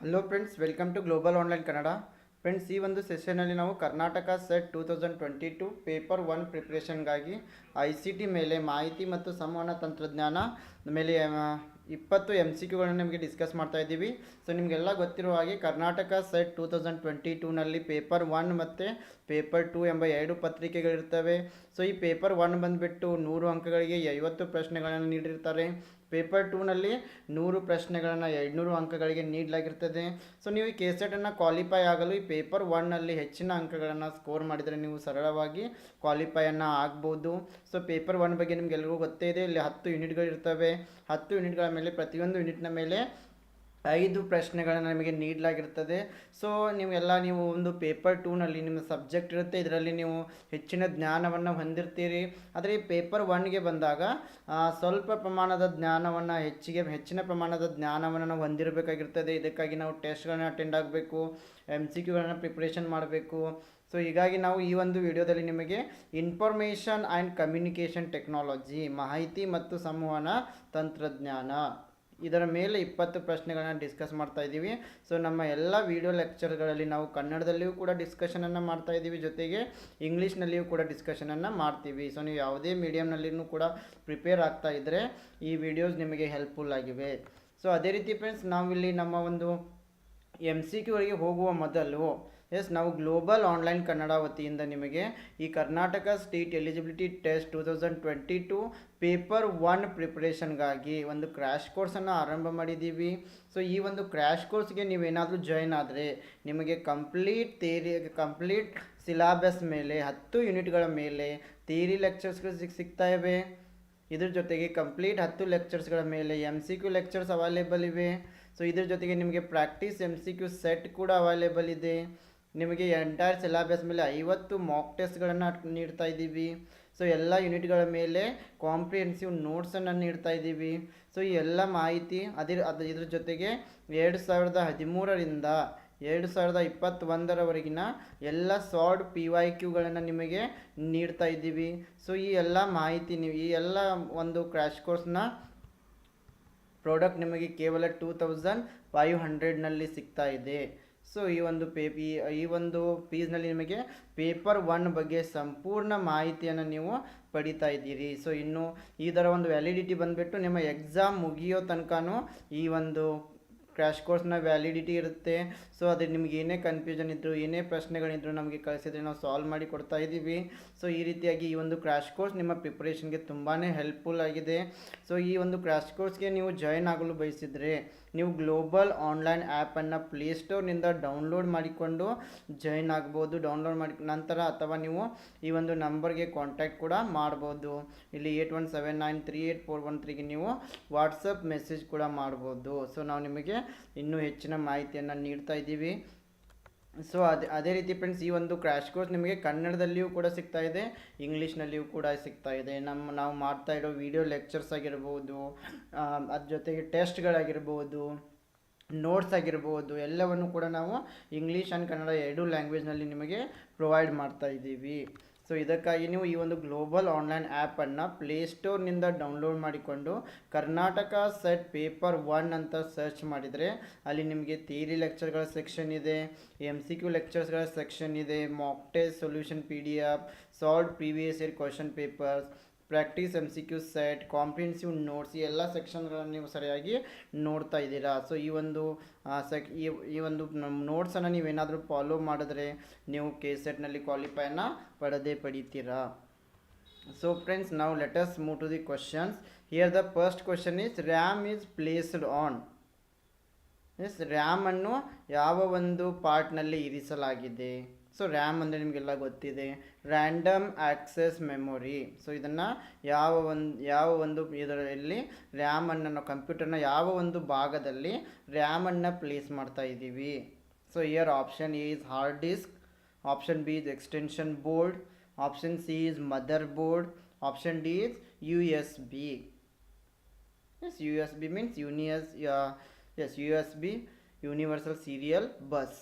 Hello friends, welcome to global online Kannada. Friends, ಈ ಒಂದು ಸೆಷನಲ್ಲಿ ನಾವು ಕರ್ನಾಟಕ ಸೆಟ್ 2022 ಪೇಪರ್ 1 ಪ್ರಿಪ್ರೇಷನ್ಗಾಗಿ ICT ಮೇಲೆ ಮಾಹಿತಿ ಮತ್ತು ಸಂವಹನ ತಂತ್ರಜ್ಞಾನ ಮೇಲೆ 20 MCQಗಳನ್ನು ನಿಮಗೆ ಡಿಸ್ಕಸ್ ಮಾಡ್ತಾ ಇದ್ದೀವಿ. ಸೊ ನಿಮಗೆಲ್ಲ ಗೊತ್ತಿರುವ ಹಾಗೆ ಕರ್ನಾಟಕ ಸೆಟ್ 2022ನಲ್ಲಿ ಪೇಪರ್ 1 ಮತ್ತು ಪೇಪರ್ 2 ಎಂಬ 2 ಪತ್ರಿಕೆಗಳಿರ್ತವೆ. ಸೊ ಈ ಪೇಪರ್ 1 ಬಂದುಬಿಟ್ಟು 100 ಅಂಕಗಳಿಗೆ 50 ಪ್ರಶ್ನೆಗಳನ್ನು ನೀಡಿರ್ತಾರೆ. ಪೇಪರ್ 2ನಲ್ಲಿ 100 ಪ್ರಶ್ನೆಗಳನ್ನು 200 ಅಂಕಗಳಿಗೆ ನೀಡಲಾಗಿರ್ತದೆ. ಸೊ ನೀವು ಈ ಕೆಸೆಟನ್ನು ಕ್ವಾಲಿಫೈ ಆಗಲು ಈ ಪೇಪರ್ 1ನಲ್ಲಿ ಹೆಚ್ಚಿನ ಅಂಕಗಳನ್ನು ಸ್ಕೋರ್ ಮಾಡಿದರೆ ನೀವು ಸರಳವಾಗಿ ಕ್ವಾಲಿಫೈಯನ್ನು ಆಗ್ಬೋದು. ಸೊ ಪೇಪರ್ 1 ಬಗ್ಗೆ ನಿಮಗೆಲ್ಲರಿಗೂ ಗೊತ್ತೇ ಇದೆ. ಇಲ್ಲಿ 10 ಯೂನಿಟ್ಗಳಿರ್ತವೆ. 10 ಯೂನಿಟ್ಗಳ ಮೇಲೆ ಪ್ರತಿಯೊಂದು ಯೂನಿಟ್ನ ಮೇಲೆ 5 ಪ್ರಶ್ನೆಗಳನ್ನು ನಿಮಗೆ ನೀಡಲಾಗಿರ್ತದೆ. ಸೊ ನೀವು ಒಂದು ಪೇಪರ್ 2ನಲ್ಲಿ ನಿಮ್ಮ ಸಬ್ಜೆಕ್ಟ್ ಇರುತ್ತೆ, ಇದರಲ್ಲಿ ನೀವು ಹೆಚ್ಚಿನ ಜ್ಞಾನವನ್ನು ಹೊಂದಿರ್ತೀರಿ. ಆದರೆ ಈ ಪೇಪರ್ 1ಗೆ ಬಂದಾಗ ಸ್ವಲ್ಪ ಪ್ರಮಾಣದ ಜ್ಞಾನವನ್ನು ಹೆಚ್ಚಿನ ಪ್ರಮಾಣದ ಜ್ಞಾನವನ್ನು ನಾವು ಹೊಂದಿರಬೇಕಾಗಿರ್ತದೆ. ಇದಕ್ಕಾಗಿ ನಾವು ಟೆಸ್ಟ್ಗಳನ್ನ ಅಟೆಂಡ್ ಆಗಬೇಕು, MCQಗಳನ್ನು ಪ್ರಿಪ್ರೇಷನ್ ಮಾಡಬೇಕು. ಸೊ ಹೀಗಾಗಿ ನಾವು ಈ ಒಂದು ವಿಡಿಯೋದಲ್ಲಿ ನಿಮಗೆ ಇನ್ಫಾರ್ಮೇಷನ್ ಆ್ಯಂಡ್ ಕಮ್ಯುನಿಕೇಷನ್ ಟೆಕ್ನಾಲಜಿ, ಮಾಹಿತಿ ಮತ್ತು ಸಂವಹನ ತಂತ್ರಜ್ಞಾನ, ಇದರ ಮೇಲೆ 20 ಪ್ರಶ್ನೆಗಳನ್ನು ಡಿಸ್ಕಸ್ ಮಾಡ್ತಾ ಇದ್ದೀವಿ. ಸೊ ನಮ್ಮ ಎಲ್ಲ ವಿಡಿಯೋ ಲೆಕ್ಚರ್ಗಳಲ್ಲಿ ನಾವು ಕನ್ನಡದಲ್ಲಿಯೂ ಕೂಡ ಡಿಸ್ಕಷನನ್ನು ಮಾಡ್ತಾ ಇದ್ದೀವಿ, ಜೊತೆಗೆ ಇಂಗ್ಲೀಷ್ನಲ್ಲಿಯೂ ಕೂಡ ಡಿಸ್ಕಷನನ್ನು ಮಾಡ್ತೀವಿ. ಸೊ ನೀವು ಯಾವುದೇ ಮೀಡಿಯಮ್ನಲ್ಲಿಯೂ ಕೂಡ ಪ್ರಿಪೇರ್ ಆಗ್ತಾ ಇದ್ದರೆ ಈ ವಿಡಿಯೋಸ್ ನಿಮಗೆ ಹೆಲ್ಪ್ಫುಲ್ ಆಗಿವೆ. ಸೊ ಅದೇ ರೀತಿ ಫ್ರೆಂಡ್ಸ್, ನಾವಿಲ್ಲಿ ನಮ್ಮ ಒಂದು MCQವರೆಗೆ ಹೋಗುವ ಮೊದಲು ನಾವು ಗ್ಲೋಬಲ್ ಆನ್ಲೈನ್ ಕನ್ನಡ ವತಿಯಿಂದ ನಿಮಗೆ ಈ Karnataka state eligibility test 2022 paper 1 ಪ್ರಿಪ್ರೇಷನ್ಗಾಗಿ ಒಂದು ಕ್ರ್ಯಾಶ್ ಕೋರ್ಸನ್ನು ಆರಂಭ ಮಾಡಿದ್ದೀವಿ. ಸೊ ಈ ಒಂದು ಕ್ರ್ಯಾಶ್ ಕೋರ್ಸ್ಗೆ ನೀವೇನಾದರೂ ಜಾಯ್ನ್ ಆದರೆ ನಿಮಗೆ ಕಂಪ್ಲೀಟ್ ಸಿಲಾಬಸ್ ಮೇಲೆ 10 ಯೂನಿಟ್ಗಳ ಮೇಲೆ ಥಿಯರಿ ಲೆಕ್ಚರ್ಸ್ಗಳು ಸಿಗ್ತಾ ಇವೆ. ಇದ್ರ ಜೊತೆಗೆ ಕಂಪ್ಲೀಟ್ 10 ಲೆಕ್ಚರ್ಸ್ಗಳ ಮೇಲೆ MCQ ಲೆಕ್ಚರ್ಸ್ ಅವೈಲೇಬಲ್ ಇವೆ. ಸೊ ಇದ್ರ ಜೊತೆಗೆ ನಿಮಗೆ ಪ್ರಾಕ್ಟೀಸ್ MCQ ಸೆಟ್ ಕೂಡ ಅವೈಲೇಬಲ್ ಇದೆ. ನಿಮಗೆ ಎಂಟೈರ್ ಸಿಲಾಬಸ್ ಮೇಲೆ 50 ಮಾಕ್ ಟೆಸ್ಟ್ಗಳನ್ನು ನೀಡ್ತಾ ಇದ್ದೀವಿ. ಸೊ ಎಲ್ಲ ಯೂನಿಟ್ಗಳ ಮೇಲೆ ಕಾಂಪ್ರಿಹೆನ್ಸಿವ್ ನೋಟ್ಸನ್ನು ನೀಡ್ತಾ ಇದ್ದೀವಿ. ಸೊ ಈ ಎಲ್ಲ ಮಾಹಿತಿ ಇದ್ರ ಜೊತೆಗೆ 2013ರಿಂದ 2021ರವರೆಗಿನ ಎಲ್ಲ ಸಾಲ್ಡ್ PYQಗಳನ್ನು ನಿಮಗೆ ನೀಡ್ತಾ ಇದ್ದೀವಿ. ಸೊ ಈ ಎಲ್ಲ ಮಾಹಿತಿ ಈ ಎಲ್ಲ ಒಂದು ಕ್ರ್ಯಾಶ್ ಕೋರ್ಸ್ನ ಪ್ರಾಡಕ್ಟ್ ನಿಮಗೆ ಕೇವಲ 2500ನಲ್ಲಿ ಸಿಗ್ತಾ ಇದೆ. ಸೊ ಈ ಒಂದು ಫೀಸ್ನಲ್ಲಿ ನಿಮಗೆ ಪೇಪರ್ 1 ಬಗ್ಗೆ ಸಂಪೂರ್ಣ ಮಾಹಿತಿಯನ್ನು ನೀವು ಪಡಿತಾ ಇದ್ದೀರಿ. ಸೊ ಇನ್ನು ಇದರ ಒಂದು ವ್ಯಾಲಿಡಿಟಿ ಬಂದುಬಿಟ್ಟು ನಿಮ್ಮ ಎಕ್ಸಾಮ್ ಮುಗಿಯೋ ತನಕನೂ ಈ ಒಂದು ಕ್ರ್ಯಾಶ್ ಕೋರ್ಸ್ನ ವ್ಯಾಲಿಡಿಟಿ ಇರುತ್ತೆ. ಸೊ ಅದು ನಿಮ್ಗೆ ಏನೇ ಕನ್ಫ್ಯೂಷನ್ ಇದ್ದರೂ, ಏನೇ ಪ್ರಶ್ನೆಗಳಿದ್ದರೂ ನಮಗೆ ಕಳಿಸಿದರೆ ನಾವು ಸಾಲ್ವ್ ಮಾಡಿ ಕೊಡ್ತಾ ಇದ್ದೀವಿ. ಸೊ ಈ ರೀತಿಯಾಗಿ ಈ ಒಂದು ಕ್ರ್ಯಾಶ್ ಕೋರ್ಸ್ ನಿಮ್ಮ ಪ್ರಿಪ್ರೇಷನ್ಗೆ ತುಂಬಾ ಹೆಲ್ಪ್ಫುಲ್ ಆಗಿದೆ. ಸೊ ಈ ಒಂದು ಕ್ರ್ಯಾಶ್ ಕೋರ್ಸ್ಗೆ ನೀವು ಜಾಯ್ನ್ ಆಗಲು ಬಯಸಿದರೆ ನೀವು ಗ್ಲೋಬಲ್ ಆನ್ಲೈನ್ ಆ್ಯಪನ್ನು ಪ್ಲೇಸ್ಟೋರ್ನಿಂದ ಡೌನ್ಲೋಡ್ ಮಾಡಿಕೊಂಡು ಜಾಯ್ನ್ ಆಗ್ಬೋದು. ಡೌನ್ಲೋಡ್ ಮಾಡಿ ನಂತರ ಅಥವಾ ನೀವು ಈ ಒಂದು ನಂಬರ್ಗೆ ಕಾಂಟ್ಯಾಕ್ಟ್ ಕೂಡ ಮಾಡ್ಬೋದು. ಇಲ್ಲಿ 8179938413ಗೆ ನೀವು ವಾಟ್ಸಪ್ ಮೆಸೇಜ್ ಕೂಡ ಮಾಡ್ಬೋದು. ಸೊ ನಾವು ನಿಮಗೆ ಇನ್ನೂ ಹೆಚ್ಚಿನ ಮಾಹಿತಿಯನ್ನು ನೀಡ್ತಾ ಇದ್ದೀವಿ. ಸೊ ಅದೇ ರೀತಿ ಫ್ರೆಂಡ್ಸ್, ಈ ಒಂದು ಕ್ರ್ಯಾಶ್ ಕೋರ್ಸ್ ನಿಮಗೆ ಕನ್ನಡದಲ್ಲಿಯೂ ಕೂಡ ಸಿಗ್ತಾ ಇದೆ, ಇಂಗ್ಲೀಷ್ನಲ್ಲಿಯೂ ಕೂಡ ಸಿಗ್ತಾ ಇದೆ. ನಾವು ಮಾಡ್ತಾ ಇರೋ ವಿಡಿಯೋ ಲೆಕ್ಚರ್ಸ್ ಆಗಿರ್ಬೋದು, ಅದ್ರ ಜೊತೆಗೆ ಟೆಸ್ಟ್ಗಳಾಗಿರ್ಬೋದು, ನೋಟ್ಸ್ ಆಗಿರ್ಬೋದು, ಎಲ್ಲವನ್ನು ಕೂಡ ನಾವು ಇಂಗ್ಲೀಷ್ ಆ್ಯಂಡ್ ಕನ್ನಡ 2 ಲ್ಯಾಂಗ್ವೇಜ್ನಲ್ಲಿ ನಿಮಗೆ ಪ್ರೊವೈಡ್ ಮಾಡ್ತಾ ಇದ್ದೀವಿ. ಸೊ ಇದಕ್ಕಾಗಿ ನೀವು ಈ ಒಂದು ಗ್ಲೋಬಲ್ ಆನ್ಲೈನ್ ಆ್ಯಪನ್ನು ಪ್ಲೇಸ್ಟೋರ್ನಿಂದ ಡೌನ್ಲೋಡ್ ಮಾಡಿಕೊಂಡು ಕರ್ನಾಟಕ ಸೆಟ್ ಪೇಪರ್ 1 ಅಂತ ಸರ್ಚ್ ಮಾಡಿದರೆ ಅಲ್ಲಿ ನಿಮಗೆ ಥಿಯರಿ ಲೆಕ್ಚರ್ಗಳ ಸೆಕ್ಷನ್ ಇದೆ, MCQ ಲೆಕ್ಚರ್ಸ್ಗಳ ಸೆಕ್ಷನ್ ಇದೆ, mock test solution PDF, solved previous year question papers, practice MCQ set, comprehensive notes, ಈ ಎಲ್ಲ ಸೆಕ್ಷನ್ಗಳನ್ನು ನೀವು ಸರಿಯಾಗಿ ನೋಡ್ತಾ ಇದ್ದೀರಾ. ಸೊ ಈ ಒಂದು ನೋಟ್ಸನ್ನು ನೀವೇನಾದರೂ ಫಾಲೋ ಮಾಡಿದ್ರೆ ನೀವು ಕೆಸೆಟ್ನಲ್ಲಿ ಕ್ವಾಲಿಫೈನ ಪಡಿತೀರಾ. ಸೊ ಫ್ರೆಂಡ್ಸ್, ನಾವು let us move to the questions. Here the first question is RAM is placed on. RAM ಅನ್ನು ಯಾವ ಒಂದು ಪಾರ್ಟ್ನಲ್ಲಿ ಇರಿಸಲಾಗಿದೆ? ಸೊ RAM ಅಂದರೆ ನಿಮಗೆಲ್ಲ ಗೊತ್ತಿದೆ, ರ್ಯಾಂಡಮ್ ಆಕ್ಸೆಸ್ ಮೆಮೊರಿ. ಸೊ ಇದನ್ನು ಯಾವ ಒಂದು ಇದರಲ್ಲಿ ರ್ಯಾಮನ್ನು ನಾವು ಕಂಪ್ಯೂಟರ್ನ ಯಾವ ಒಂದು ಭಾಗದಲ್ಲಿ ರ್ಯಾಮನ್ನು ಪ್ಲೇಸ್ ಮಾಡ್ತಾ ಇದ್ದೀವಿ? So here option A is hard disk, option B is extension board, option C is mother board, option D is USB. USB means USB, Universal Serial Bus.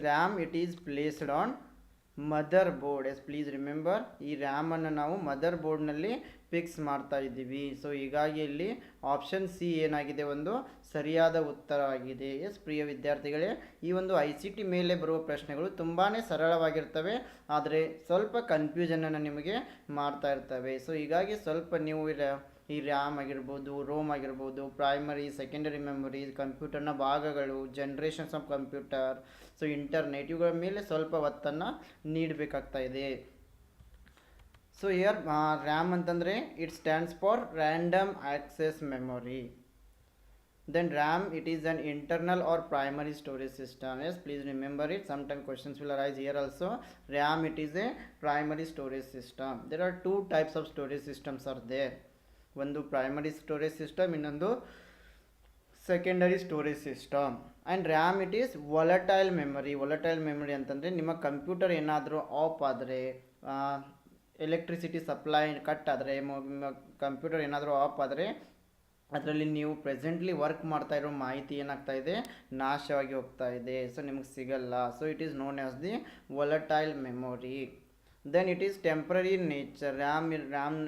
RAM, it is placed on mother board. S please remember, ಈ ರ್ಯಾಮನ್ನು ನಾವು mother ಬೋರ್ಡ್ನಲ್ಲಿ fix ಮಾಡ್ತಾ ಇದ್ದೀವಿ. So ಹೀಗಾಗಿ ಇಲ್ಲಿ option C ಏನಾಗಿದೆ, ಒಂದು ಸರಿಯಾದ ಉತ್ತರ ಆಗಿದೆ. ಎಸ್ ಪ್ರಿಯ ವಿದ್ಯಾರ್ಥಿಗಳೇ, ಈ ಒಂದು ICT ಮೇಲೆ ಬರುವ ಪ್ರಶ್ನೆಗಳು ತುಂಬಾ ಸರಳವಾಗಿರ್ತವೆ, ಆದರೆ ಸ್ವಲ್ಪ ಕನ್ಫ್ಯೂಷನನ್ನು ನಿಮಗೆ ಮಾಡ್ತಾ ಇರ್ತವೆ. ಸೊ ಹೀಗಾಗಿ ಸ್ವಲ್ಪ ನೀವು ಈ ರ್ಯಾಮ್ ಆಗಿರ್ಬೋದು, ರೋಮ್ ಆಗಿರ್ಬೋದು, ಪ್ರೈಮರಿ ಸೆಕೆಂಡರಿ ಮೆಮೊರಿ, ಕಂಪ್ಯೂಟರ್ನ ಭಾಗಗಳು, generations of computer, so internet, ಇವುಗಳ ಮೇಲೆ ಸ್ವಲ್ಪ ಒತ್ತನ್ನು ನೀಡಬೇಕಾಗ್ತಾ ಇದೆ. ಸೊ ಹಿಯರ್ ರ್ಯಾಮ್ ಅಂತಂದರೆ it stands for random access memory. Then RAM, it is an internal or primary storage system. Yes, please remember it. Sometimes questions will arise here also. RAM, it is a primary storage system. There are two types of storage systems are there. ಒಂದು primary storage system, ಇನ್ನೊಂದು secondary storage system. And RAM, it is volatile memory. Volatile memory ಅಂತಂದರೆ ನಿಮ್ಮ computer ಏನಾದರೂ of ಆದರೆ, electricity supply cut ಆದರೆ, computer ಏನಾದರೂ of ಆದರೆ ಅದರಲ್ಲಿ ನೀವು ಪ್ರೆಸೆಂಟ್ಲಿ ವರ್ಕ್ ಮಾಡ್ತಾ ಇರೋ ಮಾಹಿತಿ ಏನಾಗ್ತಾ ಇದೆ, ನಾಶವಾಗಿ ಹೋಗ್ತಾ ಇದೆ. ಸೊ ನಿಮಗೆ ಸಿಗಲ್ಲ. So it is known as the volatile memory. Then it is temporary nature.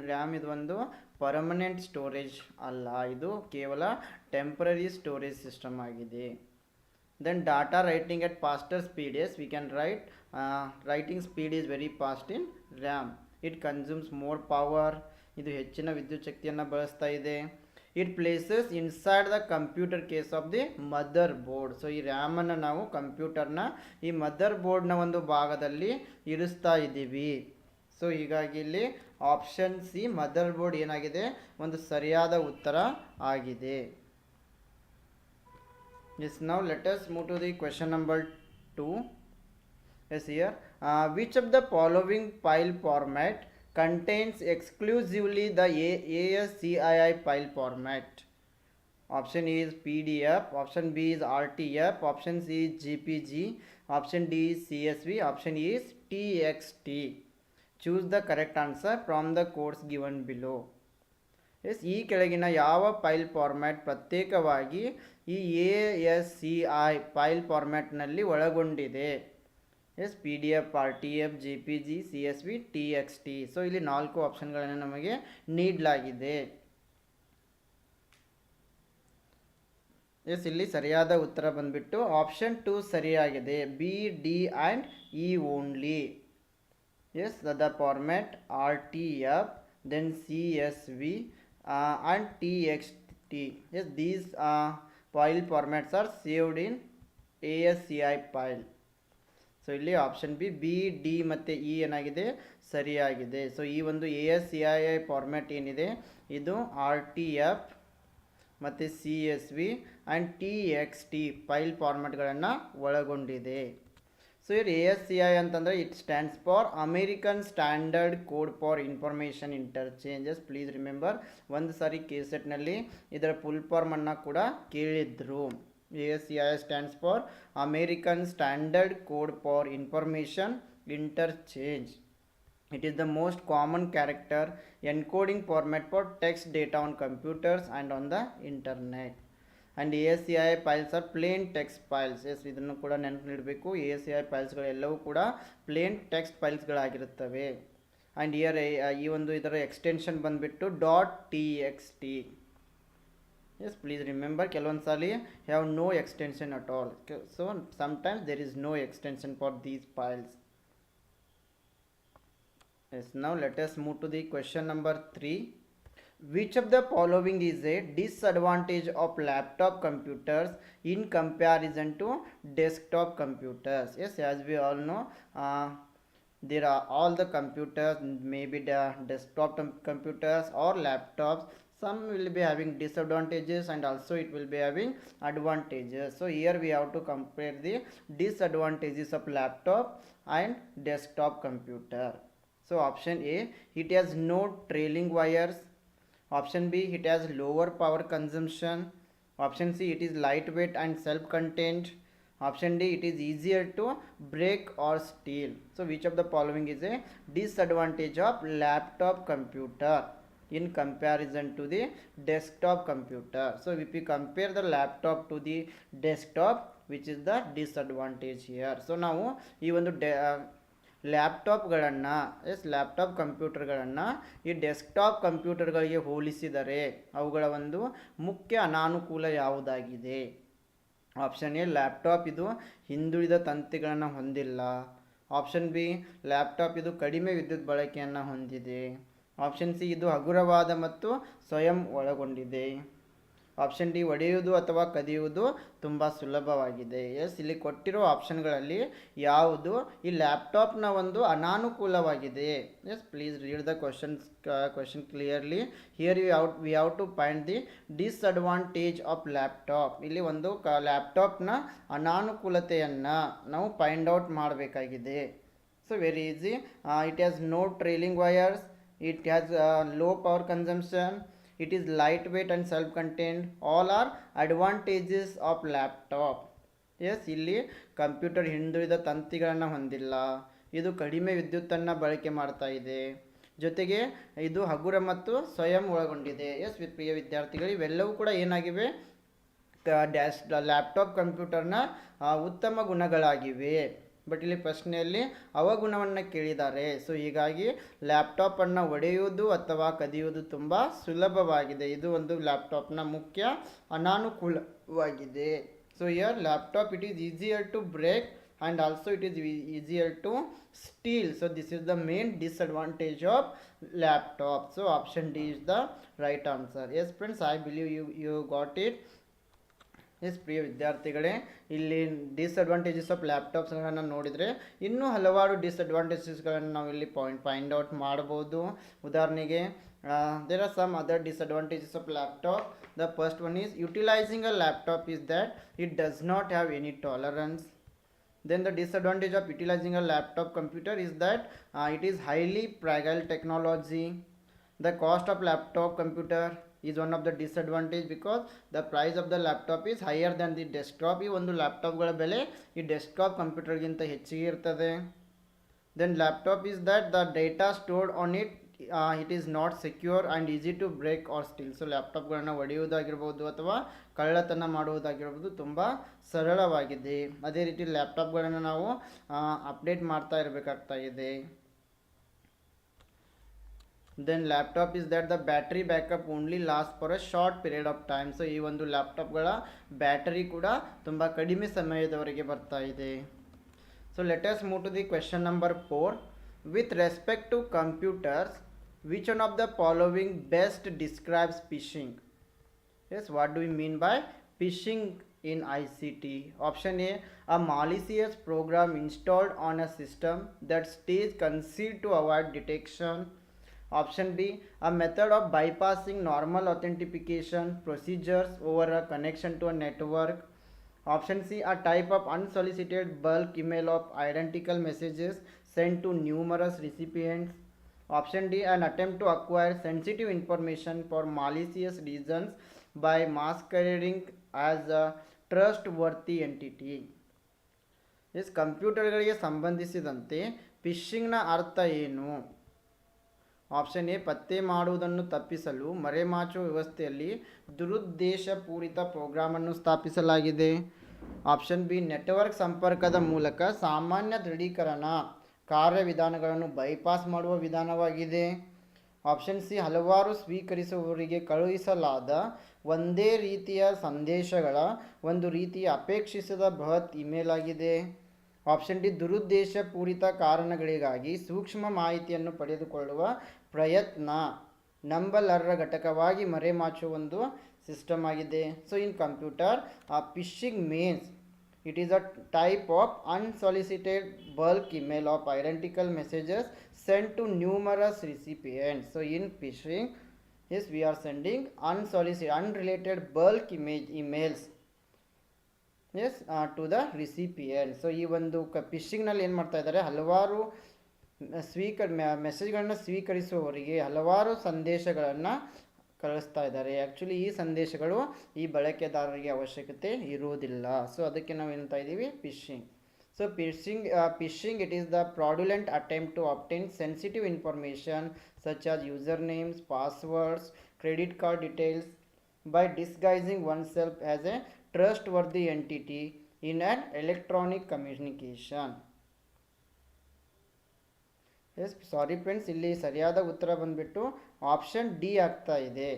RAM ಇದು ಒಂದು ಪರ್ಮನೆಂಟ್ ಸ್ಟೋರೇಜ್ ಅಲ್ಲ, ಇದು ಕೇವಲ ಟೆಂಪ್ರರಿ ಸ್ಟೋರೇಜ್ ಸಿಸ್ಟಮ್ ಆಗಿದೆ. Then data writing at faster speed. Yes we can write, writing speed is very fast in RAM. It consumes more power. ಇದು ಹೆಚ್ಚಿನ ವಿದ್ಯುತ್ ಶಕ್ತಿಯನ್ನು ಬಳಸ್ತಾ ಇದೆ. It places inside the computer case of the motherboard. So ಈ ರ್ಯಾಮನ್ನು ನಾವು ಕಂಪ್ಯೂಟರ್ನ ಈ ಮದರ್ ಬೋರ್ಡ್ನ ಒಂದು ಭಾಗದಲ್ಲಿ ಇರಿಸ್ತಾ ಇದ್ದೀವಿ. ಸೊ ಹೀಗಾಗಿ ಇಲ್ಲಿ ಆಪ್ಷನ್ ಸಿ ಮದರ್ ಬೋರ್ಡ್ ಏನಾಗಿದೆ, ಒಂದು ಸರಿಯಾದ ಉತ್ತರ ಆಗಿದೆ. Yes, now let us move to the question number 2. Yes, here which of the following file format contains exclusively the ASCII file format? Option A is PDF, option B is RTF, option C is JPG, option D is CSV, option E is TXT. Choose the correct answer from the codes given below. Yes ಈ ಕೆಳಗಿನ ಯಾವ file format ಪ್ರತ್ಯೇಕವಾಗಿ ಈ ASCII file ಫಾರ್ಮ್ಯಾಟ್ನಲ್ಲಿ ಒಳಗೊಂಡಿದೆ? Yes PDF, RTF, JPG, CSV, TXT. So ಇಲ್ಲಿ 4 ಆಪ್ಷನ್ಗಳನ್ನು ನಮಗೆ ನೀಡಲಾಗಿದೆ. ಎಸ್ ಇಲ್ಲಿ ಸರಿಯಾದ ಉತ್ತರ ಬಂದ್ಬಿಟ್ಟು ಆಪ್ಷನ್ 2 ಸರಿಯಾಗಿದೆ. B, D and E only. Yes the format RTF, then CSV and TXT. Yes, these file formats are saved in ASCII file. So ಇಲ್ಲಿ option B D ಮತ್ತು ಇ ಏನಾಗಿದೆ, ಸರಿಯಾಗಿದೆ. ಸೊ ಈ ಒಂದು ASCII ಫಾರ್ಮ್ಯಾಟ್ ಏನಿದೆ, ಇದು RTF ಮತ್ತು CSV and TXT file ಫಾರ್ಮ್ಯಾಟ್ಗಳನ್ನು ಒಳಗೊಂಡಿದೆ. ಸೊ ಇಲ್ಲಿ ASCII ಅಂತಂದರೆ it stands for American Standard Code for Information Interchanges. Please remember, ಒಂದು ಸಾರಿ KSETನಲ್ಲಿ ಇದರ ಫುಲ್ ಫಾರ್ಮನ್ನು ಕೂಡ ಕೇಳಿದ್ರು. ASCII stands for American Standard Code for Information Interchange. It is the most common character encoding format for text data on computers and on the internet. And ASCII files are plain text files. Yes ಇದನ್ನು ಕೂಡ ನೆನಪಿಡಬೇಕು. ASCII ಫೈಲ್ಸ್ಗಳೆಲ್ಲವೂ ಕೂಡ plain text ಫೈಲ್ಸ್ಗಳಾಗಿರುತ್ತವೆ. And here ಈ ಒಂದು ಇದರ extension ಬಂದುಬಿಟ್ಟು .txt. ಎಸ್ ಪ್ಲೀಸ್ ರಿಮೆಂಬರ್, ಕೆಲವೊಂದು ಸಾರಿ have no extension at all. So sometimes there is no extension for these files. Yes, now let us move to the question number 3. Which of the following is a disadvantage of laptop computers in comparison to desktop computers? Yes, as we all know, there are all the computers, maybe the desktop computers or laptops. Some will be having disadvantages and also it will be having advantages. So here we have to compare the disadvantages of laptop and desktop computer. So option A, it has no trailing wires. Option B, it has lower power consumption. Option C, it is lightweight and self-contained. Option D, it is easier to break or steal. So which of the following is a disadvantage of laptop computer in comparison to the desktop computer? So if we compare the laptop to the desktop, which is the disadvantage here? So ನಾವು ಈ ಒಂದು ಲ್ಯಾಪ್ಟಾಪ್ಗಳನ್ನು laptop ಕಂಪ್ಯೂಟರ್ಗಳನ್ನು ಈ desktop ಕಂಪ್ಯೂಟರ್ಗಳಿಗೆ ಹೋಲಿಸಿದರೆ ಅವುಗಳ ಒಂದು ಮುಖ್ಯ ಅನಾನುಕೂಲ ಯಾವುದಾಗಿದೆ? Option A, laptop ಇದು ಹಿಂದುಳಿದ ತಂತಿಗಳನ್ನು ಹೊಂದಿಲ್ಲ. ಆಪ್ಷನ್ ಬಿ, ಲ್ಯಾಪ್ಟಾಪ್ ಇದು ಕಡಿಮೆ ವಿದ್ಯುತ್ ಬಳಕೆಯನ್ನು ಹೊಂದಿದೆ. ಆಪ್ಷನ್ ಸಿ, ಇದು ಹಗುರವಾದ ಮತ್ತು ಸ್ವಯಂ ಒಳಗೊಂಡಿದೆ. ಆಪ್ಷನ್ ಡಿ, ಒಡೆಯುವುದು ಅಥವಾ ಕದಿಯುವುದು ತುಂಬ ಸುಲಭವಾಗಿದೆ. ಇಲ್ಲಿ ಕೊಟ್ಟಿರೋ ಆಪ್ಷನ್ಗಳಲ್ಲಿ ಯಾವುದು ಈ ಲ್ಯಾಪ್ಟಾಪ್ನ ಒಂದು ಅನಾನುಕೂಲವಾಗಿದೆ? Please read the question clearly. Here we have to find the disadvantage of laptop. ಇಲ್ಲಿ ಒಂದು ಲ್ಯಾಪ್ಟಾಪ್ನ ಅನಾನುಕೂಲತೆಯನ್ನು ನಾವು ಫೈಂಡ್ ಔಟ್ ಮಾಡಬೇಕಾಗಿದೆ. So very easy. It has no trailing wires, it has low power consumption, it is lightweight and self-contained. All are advantages of laptop. ಇಲ್ಲಿ computer ಹಿಂದುಳಿದ ತಂತಿಗಳನ್ನು ಹೊಂದಿಲ್ಲ, ಇದು ಕಡಿಮೆ ವಿದ್ಯುತ್ತನ್ನು ಬಳಕೆ ಮಾಡ್ತಾ ಇದೆ, ಜೊತೆಗೆ ಇದು ಹಗುರ ಮತ್ತು ಸ್ವಯಂ ಒಳಗೊಂಡಿದೆ. ಪ್ರಿಯ ವಿದ್ಯಾರ್ಥಿಗಳು, ಇವೆಲ್ಲವೂ ಕೂಡ ಏನಾಗಿವೆ? ಲ್ಯಾಪ್ಟಾಪ್ ಕಂಪ್ಯೂಟರ್ನ ಉತ್ತಮ ಗುಣಗಳಾಗಿವೆ. ಬಟ್ ಇಲ್ಲಿ ಪ್ರಶ್ನೆಯಲ್ಲಿ ಅವಗುಣವನ್ನು ಕೇಳಿದ್ದಾರೆ. ಸೊ ಹೀಗಾಗಿ ಲ್ಯಾಪ್ಟಾಪನ್ನು ಒಡೆಯುವುದು ಅಥವಾ ಕದಿಯುವುದು ತುಂಬ ಸುಲಭವಾಗಿದೆ. ಇದು ಒಂದು ಲ್ಯಾಪ್ಟಾಪ್ನ ಮುಖ್ಯ ಅನಾನುಕೂಲವಾಗಿದೆ. So here laptop it is easier to break and also it is easier to steal. So this is the main disadvantage of laptop. So option D is the right answer. Yes friends, I believe you got it. ಪ್ರಿಯ ವಿದ್ಯಾರ್ಥಿಗಳೇ, ಇಲ್ಲಿ disadvantages of ಲ್ಯಾಪ್ಟಾಪ್ಸ್ಗಳನ್ನು ನೋಡಿದರೆ ಇನ್ನೂ ಹಲವಾರು ಡಿಸ್ಅಡ್ವಾಂಟೇಜಸ್ಗಳನ್ನು ನಾವು ಇಲ್ಲಿ find out ಮಾಡ್ಬೋದು. ಉದಾಹರಣೆಗೆ there are some other disadvantages of laptop. The first one is utilising a laptop is that it does not have any tolerance. Then the disadvantage of utilizing a laptop computer is that it is highly fragile technology. The cost of laptop computer is one of the disadvantage because the price of the laptop is higher than the desktop. ಈ ಒಂದು ಲ್ಯಾಪ್ಟಾಪ್ಗಳ ಬೆಲೆ ಈ desktop ಕಂಪ್ಯೂಟರ್ಗಿಂತ ಹೆಚ್ಚಿಗೆ ಇರ್ತದೆ. Then laptop is that the data stored on it it is not secure and easy to break or steal. So ಲ್ಯಾಪ್ಟಾಪ್ಗಳನ್ನು ಒಡೆಯುವುದಾಗಿರ್ಬೋದು ಅಥವಾ ಕಳ್ಳತನ ಮಾಡುವುದಾಗಿರ್ಬೋದು ತುಂಬ ಸರಳವಾಗಿದೆ. ಅದೇ ರೀತಿ ಲ್ಯಾಪ್ಟಾಪ್ಗಳನ್ನು ನಾವು ಅಪ್ಡೇಟ್ ಮಾಡ್ತಾ ಇರಬೇಕಾಗ್ತಾ ಇದೆ. Then laptop is that the battery backup only lasts for a short period of time. So ಈ ಒಂದು ಲ್ಯಾಪ್ಟಾಪ್ಗಳ ಬ್ಯಾಟರಿ ಕೂಡ ತುಂಬ ಕಡಿಮೆ ಸಮಯದವರೆಗೆ ಬರ್ತಾ ಇದೆ. So let us move to the question number 4. With respect to computers, which one of the following best describes phishing? Yes, what do we mean by phishing in ICT? Option A, a malicious program installed on a system that stays concealed to avoid detection. Option B, a method of bypassing normal authentication procedures over a connection to a network. Option C, a type of unsolicited bulk email of identical messages sent to numerous recipients. Option D, an attempt to acquire sensitive information for malicious reasons by masquerading as a trustworthy entity. ಕಂಪ್ಯೂಟರ್ಗಳಿಗೆ ಸಂಬಂಧಿಸಿದಂತೆ ಫಿಶಿಂಗ್ನ ಅರ್ಥ ಏನು? Option A, ಪತ್ತೆ ಮಾಡುವುದನ್ನು ತಪ್ಪಿಸಲು ಮರೆಮಾಚುವ ವ್ಯವಸ್ಥೆಯಲ್ಲಿ ದುರುದ್ದೇಶಪೂರಿತ ಪ್ರೋಗ್ರಾಮನ್ನು ಸ್ಥಾಪಿಸಲಾಗಿದೆ. Option B, network ಸಂಪರ್ಕದ ಮೂಲಕ ಸಾಮಾನ್ಯ ದೃಢೀಕರಣ ಕಾರ್ಯವಿಧಾನಗಳನ್ನು ಬೈಪಾಸ್ ಮಾಡುವ ವಿಧಾನವಾಗಿದೆ. ಆಪ್ಷನ್ ಸಿ, ಹಲವಾರು ಸ್ವೀಕರಿಸುವವರಿಗೆ ಕಳುಹಿಸಲಾದ ಒಂದೇ ರೀತಿಯ ಸಂದೇಶಗಳ ಒಂದು ರೀತಿಯ ಅಪೇಕ್ಷಿಸದ ಬೃಹತ್ ಇಮೇಲ್ ಆಗಿದೆ. ಆಪ್ಷನ್ ಡಿ, ದುರುದ್ದೇಶಪೂರಿತ ಕಾರಣಗಳಿಗಾಗಿ ಸೂಕ್ಷ್ಮ ಮಾಹಿತಿಯನ್ನು ಪಡೆದುಕೊಳ್ಳುವ ಪ್ರಯತ್ನ ನಂಬಲರ್ಹ ಘಟಕವಾಗಿ ಮರೆಮಾಚುವ ಒಂದು ಸಿಸ್ಟಮ್ ಆಗಿದೆ. So in computer phishing means it is a type of unsolicited bulk email of identical messages sent to numerous recipients. So in phishing, yes, we are sending unsolicited unrelated bulk emails yes to the recipient. So ಈ ಒಂದು ಫಿಶಿಂಗ್ನಲ್ಲಿ ಏನು ಮಾಡ್ತಾ ಇದ್ದಾರೆ, ಹಲವಾರು ಮೆಸೇಜ್ಗಳನ್ನು ಸ್ವೀಕರಿಸುವವರಿಗೆ ಹಲವಾರು ಸಂದೇಶಗಳನ್ನು ಕಳಿಸ್ತಾ ಇದ್ದಾರೆ. ಆ್ಯಕ್ಚುಲಿ ಈ ಸಂದೇಶಗಳು ಈ ಬಳಕೆದಾರರಿಗೆ ಅವಶ್ಯಕತೆ ಇರುವುದಿಲ್ಲ. ಸೊ ಅದಕ್ಕೆ ನಾವು ಏನಂತ ಇದ್ದೀವಿ, phishing. So phishing it is the fraudulent attempt to obtain sensitive information such as user names, passwords, credit card details by disguising oneself as a trustworthy entity in an electronic communication. Yes sorry friends, ಇಲ್ಲಿ ಸರಿಯಾದ ಉತ್ತರ ಬಂದುಬಿಟ್ಟು option D ಆಗ್ತಾ ಇದೆ.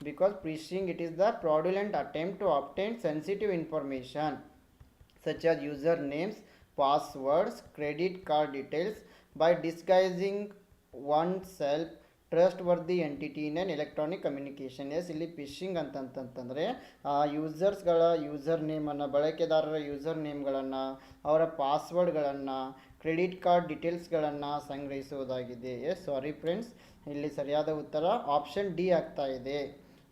Because phishing it is the fraudulent attempt to obtain sensitive information such as user names, passwords, credit card details by disguising oneself trustworthy entity in an electronic communication. Yes ಇಲ್ಲಿ phishing ಅಂತಂತಂದರೆ ಯೂಸರ್ಸ್ಗಳ user ನೇಮನ್ನು, ಬಳಕೆದಾರರ user ನೇಮ್ಗಳನ್ನು, ಅವರ ಪಾಸ್ವರ್ಡ್ಗಳನ್ನು, credit card ಡೀಟೇಲ್ಸ್ಗಳನ್ನು ಸಂಗ್ರಹಿಸುವುದಾಗಿದೆ. ಎಸ್ ಸಾರಿ ಫ್ರೆಂಡ್ಸ್, ಇಲ್ಲಿ ಸರಿಯಾದ ಉತ್ತರ ಆಪ್ಷನ್ ಡಿ ಆಗ್ತಾ ಇದೆ.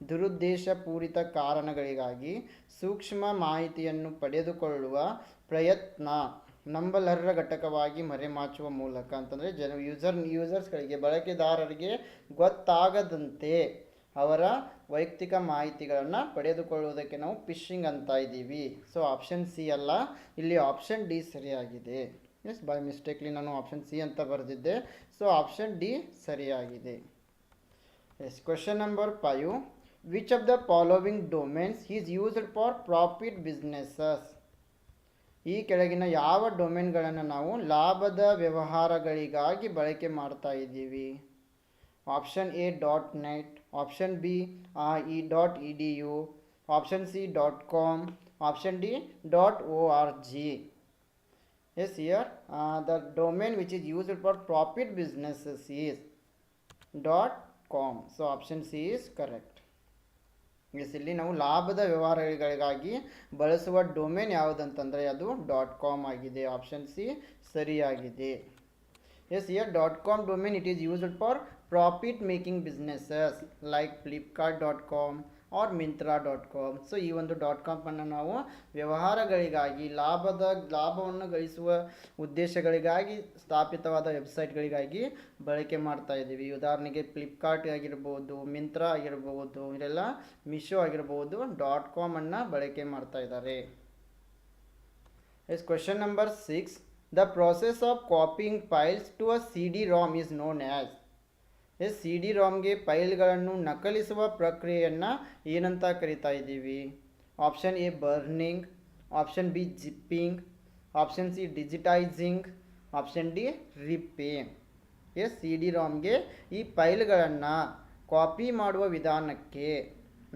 ದುರುದ್ದೇಶಪೂರಿತ ಕಾರಣಗಳಿಗಾಗಿ ಸೂಕ್ಷ್ಮ ಮಾಹಿತಿಯನ್ನು ಪಡೆದುಕೊಳ್ಳುವ ಪ್ರಯತ್ನ, ನಂಬಲರ್ಹ ಘಟಕವಾಗಿ ಮರೆಮಾಚುವ ಮೂಲಕ ಅಂತಂದರೆ ಯೂಸರ್ಸ್ಗಳಿಗೆ, ಬಳಕೆದಾರರಿಗೆ ಗೊತ್ತಾಗದಂತೆ ಅವರ ವೈಯಕ್ತಿಕ ಮಾಹಿತಿಗಳನ್ನು ಪಡೆದುಕೊಳ್ಳುವುದಕ್ಕೆ ನಾವು ಫಿಶಿಂಗ್ ಅಂತ ಇದ್ದೀವಿ. ಸೊ ಆಪ್ಷನ್ ಸಿ ಅಲ್ಲ, ಇಲ್ಲಿ ಆಪ್ಷನ್ ಡಿ ಸರಿಯಾಗಿದೆ. ಎಸ್ ಬೈ ಮಿಸ್ಟೇಕ್ಲಿ ನಾನು ಆಪ್ಷನ್ ಸಿ ಅಂತ ಬರೆದಿದ್ದೆ. ಸೊ ಆಪ್ಷನ್ ಡಿ ಸರಿಯಾಗಿದೆ. Yes question number 5. Which of the following domains is used for profit businesses? ಈ ಕೆಳಗಿನ ಯಾವ ಡೊಮೇನ್ಗಳನ್ನು ನಾವು ಲಾಭದ ವ್ಯವಹಾರಗಳಿಗಾಗಿ ಬಳಕೆ ಮಾಡ್ತಾ ಇದ್ದೀವಿ? Option A .net, option B .edu, option C .com, option D .org. Yes here the domain which is used for profit businesses is .com. So option C is correct. Yes ಇಲ್ಲಿ ನಾವು ಲಾಭದ ವ್ಯವಹಾರಗಳಿಗಾಗಿ ಬಳಸುವ ಡೊಮೇನ್ ಯಾವುದಂತಂದರೆ ಅದು .com ಆಗಿದೆ. Option C ಸರಿಯಾಗಿದೆ. Yes here .com domain it is used for profit making businesses like Flipkart dot com or Myntra dot com. So ಈ ಒಂದು .com ಅನ್ನು ನಾವು ವ್ಯವಹಾರಗಳಿಗಾಗಿ, ಲಾಭವನ್ನು ಗಳಿಸುವ ಉದ್ದೇಶಗಳಿಗಾಗಿ ಸ್ಥಾಪಿತವಾದ ವೆಬ್ಸೈಟ್ಗಳಿಗಾಗಿ ಬಳಕೆ ಮಾಡ್ತಾ ಇದ್ದೀವಿ. ಉದಾಹರಣೆಗೆ ಫ್ಲಿಪ್ಕಾರ್ಟ್ ಆಗಿರ್ಬೋದು, ಮಿಂತ್ರಾ ಆಗಿರ್ಬೋದು, ಇದೆಲ್ಲ ಮಿಶೋ ಆಗಿರ್ಬೋದು .com ಅನ್ನು ಬಳಕೆ ಮಾಡ್ತಾ ಇದ್ದಾರೆ. Yes question number 6. The process of copying files to a CD-ROM is known as? Yes CD-ROMಗೆ ಫೈಲ್ಗಳನ್ನು ನಕಲಿಸುವ ಪ್ರಕ್ರಿಯೆಯನ್ನು ಏನಂತ ಕರಿತಾ ಇದ್ದೀವಿ? Option A burning, option B zipping, option C digitizing, option D ripping. Yes CD-ROMಗೆ ಈ ಫೈಲ್ಗಳನ್ನು ಕಾಪಿ ಮಾಡುವ ವಿಧಾನಕ್ಕೆ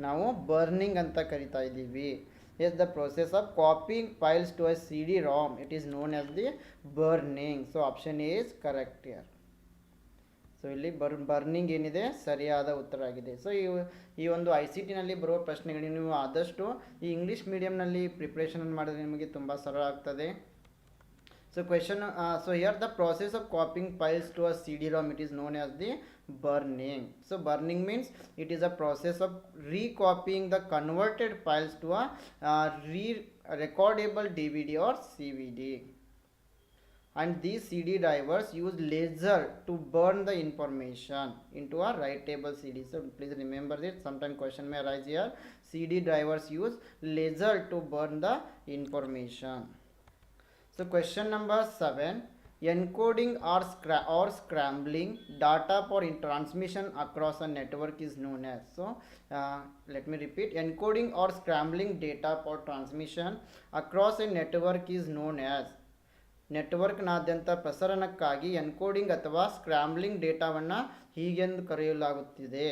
ನಾವು ಬರ್ನಿಂಗ್ ಅಂತ ಕರಿತಾ ಇದ್ದೀವಿ. Yes the process of copying files to a CD-ROM it is known as the burning. So option A is correct here. So ಇಲ್ಲಿ ಬರ್ನಿಂಗ್ ಏನಿದೆ ಸರಿಯಾದ ಉತ್ತರ ಆಗಿದೆ. ಸೊ ಈ ಒಂದು ICTನಲ್ಲಿ ಬರುವ ಪ್ರಶ್ನೆಗಳಿಗೆ ನೀವು ಆದಷ್ಟು ಈ ಇಂಗ್ಲೀಷ್ ಮೀಡಿಯಮ್ನಲ್ಲಿ ಪ್ರಿಪ್ರೇಷನ್ ಮಾಡಿದ್ರೆ ನಿಮಗೆ ತುಂಬ ಸರಳ ಆಗ್ತದೆ. So question so here the process of copying files to a CD-ROM it is known as the burning. So burning means it is a process of recopying the converted files to a recordable DVD or CVD. And these CD drivers use laser to burn the information into a writable CD. So please remember this, sometimes question may arise here. CD drivers use laser to burn the information. So question number 7. Encoding or scrambling data for transmission across a network is known as. So let me repeat, encoding or scrambling data for transmission across a network is known as. ನೆಟ್ವರ್ಕ್ನಾದ್ಯಂತ ಪ್ರಸರಣಕ್ಕಾಗಿ encoding ಅಥವಾ scrambling ಡೇಟಾವನ್ನು ಹೀಗೆಂದು ಕರೆಯಲಾಗುತ್ತಿದೆ.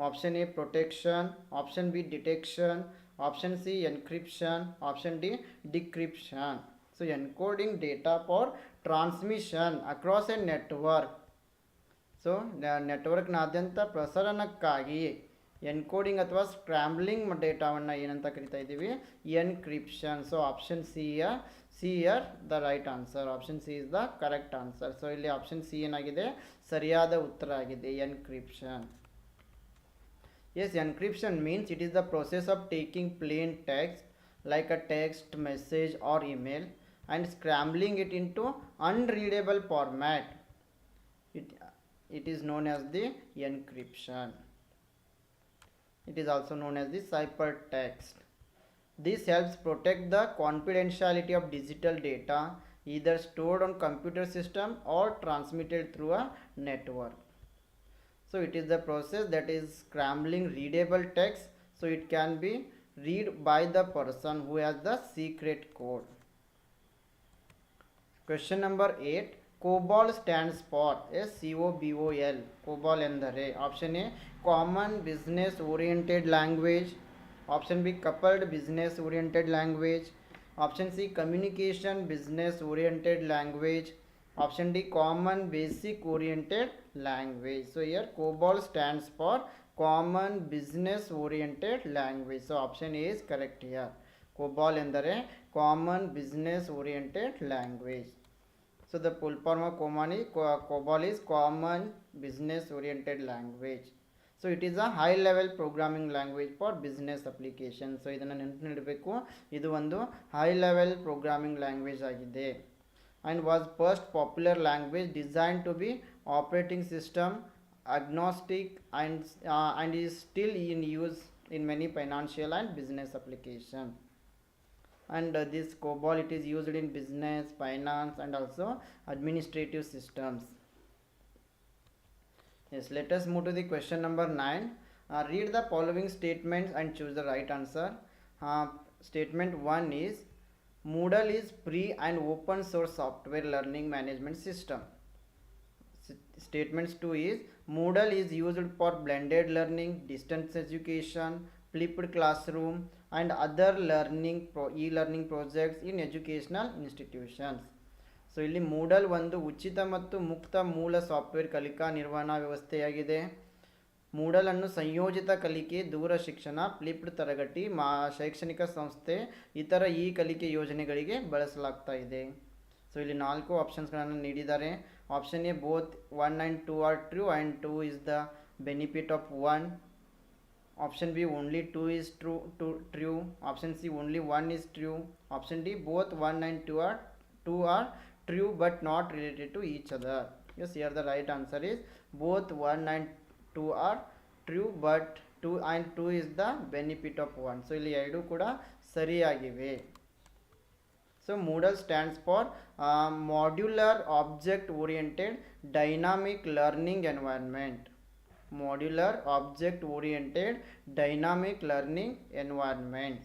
Option A protection, option B detection, option C encryption, option D decryption. So encoding data for transmission across a network. So ನೆಟ್ವರ್ಕ್ನಾದ್ಯಂತ ಪ್ರಸರಣಕ್ಕಾಗಿ encoding ಅಥವಾ scrambling ಡೇಟಾವನ್ನು ಏನಂತ ಕರಿತಾ ಇದ್ದೀವಿ? Encryption. So option C here the right answer. Option C is the correct answer. So ಇಲ್ಲಿ option C ಏನಾಗಿದೆ? ಸರಿಯಾದ ಉತ್ತರ ಆಗಿದೆ, encryption. Yes, encryption means it is the process of taking plain text like a text message or email and scrambling it into unreadable format. It is known as the encryption. It is also known as the ciphertext. This helps protect the confidentiality of digital data either stored on computer system or transmitted through a network. So it is the process that is scrambling readable text so it can be read by the person who has the secret code. Question number 8. COBOL stands for COBOL. COBOL ಎಂದರೆ option A common business oriented language, option B coupled business oriented language, option C communication business oriented language, option D common basic oriented language. So here COBOL stands for common business oriented language. So option A is correct here. COBOL endare common business oriented language. So the full form of COBOL is common business oriented language. So it is a high level programming language for business application. So ಇದನ್ನು ನೆನಪಿಡಬೇಕು, ಇದು ಒಂದು high level programming language ಆಗಿದೆ. And was first popular language designed to be operating system agnostic and is still in use in many financial and business application. And this COBOL, it is used in business, finance and also administrative systems. Yes, let us move to the question number 9. Read the following statements and choose the right answer. Statement 1 is Moodle is free and open source software learning management system. Statements 2 is Moodle is used for blended learning, distance education, flipped classroom and other e-learning projects in educational institutions. So ಇಲ್ಲಿ Moodle ಒಂದು ಉಚಿತ ಮತ್ತು ಮುಕ್ತ ಮೂಲ software ಕಲಿಕಾ ನಿರ್ವಹಣಾ ವ್ಯವಸ್ಥೆಯಾಗಿದೆ. ಮೂಡಲ್ ಅನ್ನು ಸಂಯೋಜಿತ ಕಲಿಕೆ, ದೂರ ಶಿಕ್ಷಣ, ಫ್ಲಿಪ್ಡ್ ತರಗತಿ, ಶೈಕ್ಷಣಿಕ ಸಂಸ್ಥೆ, ಇತರ ಈ ಕಲಿಕೆ ಯೋಜನೆಗಳಿಗೆ ಬಳಸಲಾಗ್ತಾ ಇದೆ. ಸೊ ಇಲ್ಲಿ 4 ಆಪ್ಷನ್ಸ್ಗಳನ್ನು ನೀಡಿದ್ದಾರೆ. Option A both 1 and 2 are true and 2 is the benefit of 1. Option B only 2 is true. Option C only 1 is true. Option D both 1 and 2 are true but not related to each other. Yes, here the right answer is both 1 and 2 are true but 2 and 2 is the benefit of 1. So ಇಲ್ಲಿ ಎರಡು ಕೂಡ ಸರಿಯಾಗಿವೆ. So Moodle stands for modular object oriented dynamic learning environment. Modular object oriented dynamic learning environment,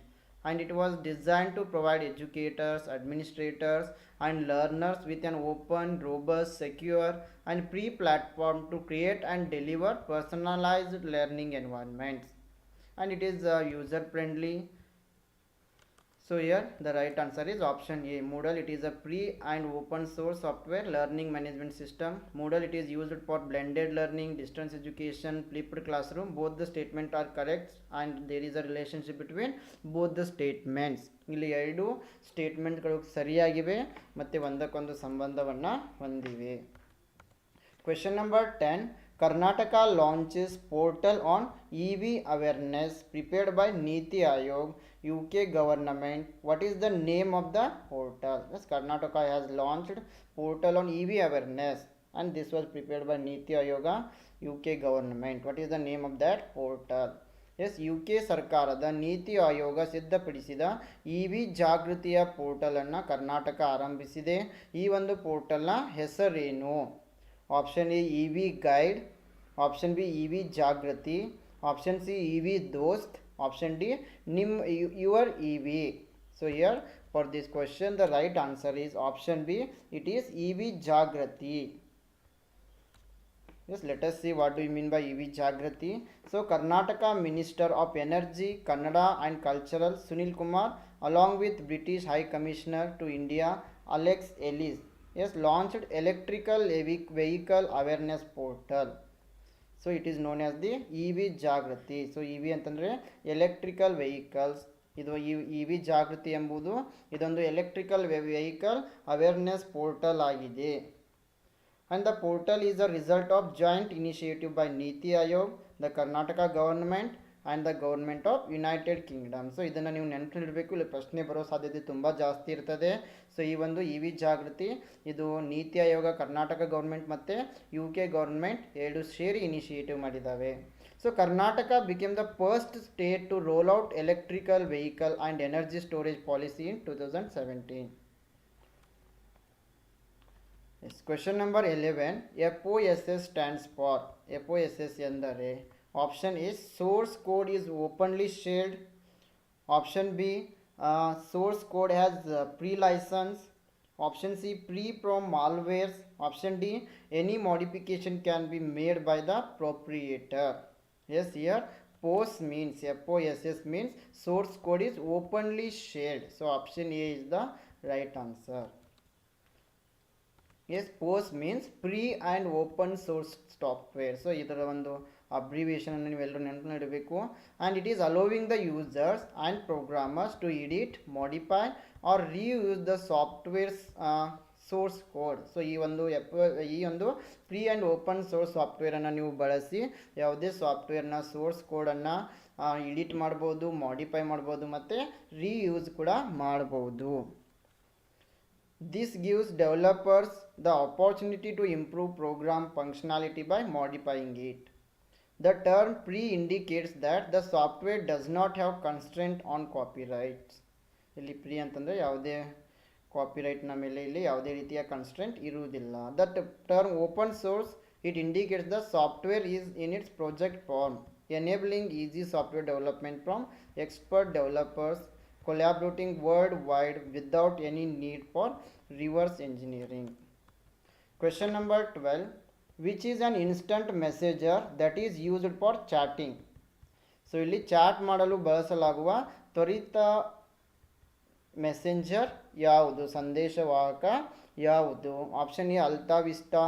and it was designed to provide educators, administrators and learners with an open, robust, secure and free platform to create and deliver personalized learning environments, and it is user friendly. So here the right answer is option A. Moodle, it is a free and open source software learning management system. Moodle, it is used for blended learning, distance education, flipped classroom. Both the statements are correct and there is a relationship between both the statements. ಇಲ್ಲಿ ಎರಡು ಸ್ಟೇಟ್ಮೆಂಟ್ಗಳು ಸರಿಯಾಗಿವೆ ಮತ್ತು ಒಂದಕ್ಕೊಂದು ಸಂಬಂಧವನ್ನು ಹೊಂದಿವೆ. Question number 10. Karnataka launches portal on EV awareness prepared by Niti Aayog, UK government. What is the name of the portal? Yes, Karnataka has launched portal on EV awareness and this was prepared by Niti Aayog, UK government. What is the name of that portal? Yes ಯು ಕೆ ಸರ್ಕಾರದ ನೀತಿ ಆಯೋಗ ಸಿದ್ಧಪಡಿಸಿದ E V ಜಾಗೃತಿಯ ಪೋರ್ಟಲನ್ನು ಕರ್ನಾಟಕ ಆರಂಭಿಸಿದೆ. ಈ ಒಂದು ಪೋರ್ಟಲ್ನ ಹೆಸರೇನು? Option A E V guide, option B E V Jagriti, option C E V Dost, option D your E V. So here for this question the right answer is option B, it is E V Jagriti. Yes, let us see what do you mean by EV Jagrati. So Karnataka Minister of Energy, Kannada and Cultural Sunil Kumar along with British High Commissioner to India Alex Ellis, yes, launched electrical vehicle awareness portal. So it is known as the EV Jagrati. So EV ಅಂತಂದರೆ electrical vehicles. ಇದು EV ಜಾಗೃತಿ ಎಂಬುದು ಇದೊಂದು electrical vehicle awareness portal ಆಗಿದೆ. And the portal is a result of joint initiative by Niti Aayog, the Karnataka government and the government of United Kingdom. So ಇದನ್ನು ನೀವು ನೆನಪಿಡಬೇಕು, ಇಲ್ಲಿ ಪ್ರಶ್ನೆ ಬರೋ ಸಾಧ್ಯತೆ ತುಂಬ ಜಾಸ್ತಿ ಇರ್ತದೆ. ಸೊ ಈ ಒಂದು ಇ ವಿ ಜಾಗೃತಿ ಇದು ನೀತಿ ಆಯೋಗ, ಕರ್ನಾಟಕ ಗೌರ್ಮೆಂಟ್ ಮತ್ತು ಯು ಕೆ ಗೌರ್ಮೆಂಟ್ ಎರಡು ಸೇರಿ initiative ಮಾಡಿದ್ದಾವೆ. So Karnataka became the first state to roll out electrical vehicle and energy storage policy in 2017. Yes, question number 11. FOSS stands for. FOSS ಎಂದರೆ option A source code is openly shared, option B source code has pre-license, Option C, free from malwares. Option D, any modification can be made by the proprietor. Yes, here POS means, POSS means source code is openly shared. So option A is the right answer. Yes, POS means free and open source software. So ಇದರ ಒಂದು abbreviation ಅನ್ನು ನೀವೆಲ್ಲರೂ ನೆನಪಿಡಬೇಕು. And it is allowing the users and programmers to edit, modify or reuse the software's source code. So ಈ ಒಂದು free and open source ಸಾಫ್ಟ್ವೇರನ್ನು ನೀವು ಬಳಸಿ ಯಾವುದೇ ಸಾಫ್ಟ್ವೇರ್ನ ಸೋರ್ಸ್ ಕೋಡನ್ನು ಎಡಿಟ್ ಮಾಡ್ಬೋದು, ಮಾಡಿಫೈ ಮಾಡ್ಬೋದು ಮತ್ತು ರೀಯೂಸ್ ಕೂಡ ಮಾಡ್ಬೋದು. This gives developers the opportunity to improve program functionality by modifying it. The term free indicates that the software does not have constraint on copyrights. ಇಲ್ಲಿ ಫ್ರೀ ಅಂತಂದರೆ ಯಾವುದೇ ಕಾಪಿರೈಟ್ನ ಮೇಲೆ ಇಲ್ಲಿ ಯಾವುದೇ ರೀತಿಯ ಕನ್ಸ್ಟ್ರೆಂಟ್ ಇರುವುದಿಲ್ಲ. That term open source, it indicates the software is in its project form, enabling easy software development from expert developers collaborating worldwide without any need for reverse engineering. Question number 12. Which is an instant messenger that is used for chatting? So ಇಲ್ಲಿ chat ಮಾಡಲು ಬಳಸಲಾಗುವ ತ್ವರಿತ messenger ಯಾವುದು, ಸಂದೇಶವಾಹಕ ಯಾವುದು? Option A AltaVista,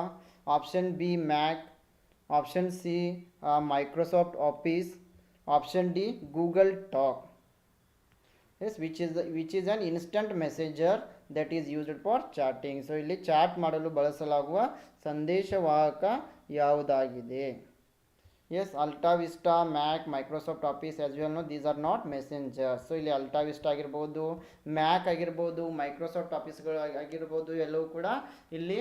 option B Mac, option C Microsoft Office, option D Google Talk. Yes, which is an instant messenger that is used for chatting. So ಇಲ್ಲಿ chat ಮಾಡಲು ಬಳಸಲಾಗುವ ಸಂದೇಶವಾಹಕ ಯಾವುದಾಗಿದೆ? Yes, Alta Vista, Mac, Microsoft Office, as you all know, these are not messengers. So ಇಲ್ಲಿ Alta Vista ಆಗಿರ್ಬೋದು, ಮ್ಯಾಕ್ ಆಗಿರ್ಬೋದು, Microsoft ಆಫೀಸ್ಗಳು ಆಗಿರ್ಬೋದು, ಎಲ್ಲವೂ ಕೂಡ ಇಲ್ಲಿ